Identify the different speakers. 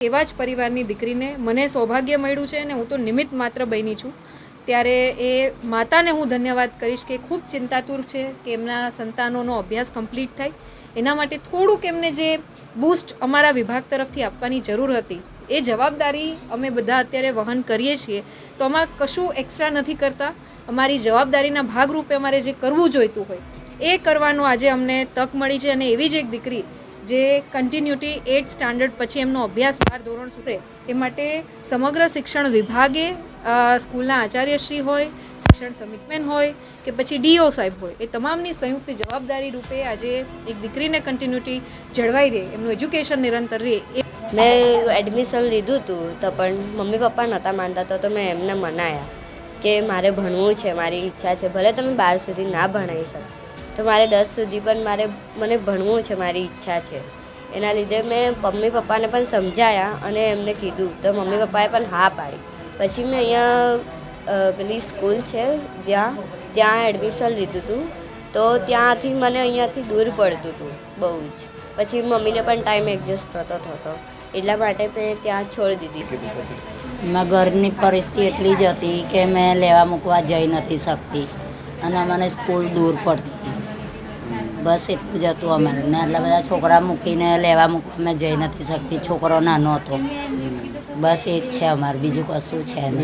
Speaker 1: એવા જ પરિવારની દીકરીને મને સૌભાગ્ય મળ્યું છે અને હું તો નિમિત્ત માત્ર બની છું. ત્યારે એ માતાને હું ધન્યવાદ કરીશ કે ખૂબ ચિંતાતુર છે કે એમના સંતાનોનો અભ્યાસ કમ્પ્લીટ થાય. એના માટે થોડુંક એમને જે બૂસ્ટ અમારા વિભાગ તરફથી આપવાની જરૂર હતી એ જવાબદારી અમે બધા અત્યારે વહન કરીએ છીએ. તો આમાં કશું એક્સ્ટ્રા નથી કરતા. અમારી જવાબદારીના ભાગરૂપે અમારે જે કરવું જોઈતું હોય એ કરવાનો આજે અમને તક મળી છે. અને એવી જ એક દીકરી જે કન્ટિન્યુટી 8th સ્ટાન્ડર્ડ પછી એમનો અભ્યાસ 12 ધોરણ સુધી એ માટે સમગ્ર શિક્ષણ વિભાગે સ્કૂલના આચાર્યશ્રી હોય, શિક્ષણ સમિતિમેન હોય કે પછી ડીઓ સાહેબ હોય, એ તમામની સંયુક્ત જવાબદારી રૂપે આજે એક દીકરીને કન્ટિન્યુટી જળવાઈ રહે, એમનું એજ્યુકેશન નિરંતર રહે.
Speaker 2: મેં એડમિશન લીધું હતું તો પણ મમ્મી પપ્પા નહોતા માનતા તો મેં એમને મનાયા કે મારે ભણવું છે, મારી ઈચ્છા છે, ભલે તમે 12 સુધી ના ભણાવી શકો તો મારે 10 સુધી પણ મને ભણવું છે, મારી ઈચ્છા છે. એના લીધે મેં મમ્મી પપ્પાને પણ સમજાયા અને એમને કીધું તો મમ્મી પપ્પાએ પણ હા પાડી. પછી મેં અહીંયા પેલી સ્કૂલ છે ત્યાં એડમિશન લીધું હતું. તો ત્યાંથી મને અહીંયાથી દૂર પડતું હતું બહુ જ. પછી મમ્મીને પણ ટાઈમ એડજસ્ટ નહોતો થતો એટલા માટે મેં ત્યાં છોડી દીધી.
Speaker 3: મારા ઘરની પરિસ્થિતિ એટલી જ હતી કે મેં લેવા મૂકવા જઈ નથી શકતી અને મને સ્કૂલ દૂર પડતી હતી. બસ એટલું જ હતું અમારે. ને આટલા બધા છોકરા મૂકીને લેવા મૂકવા મેં જઈ નથી શકતી. છોકરો નાનો હતો. બસ એ જ છે અમારે, બીજું કશું છે નહીં.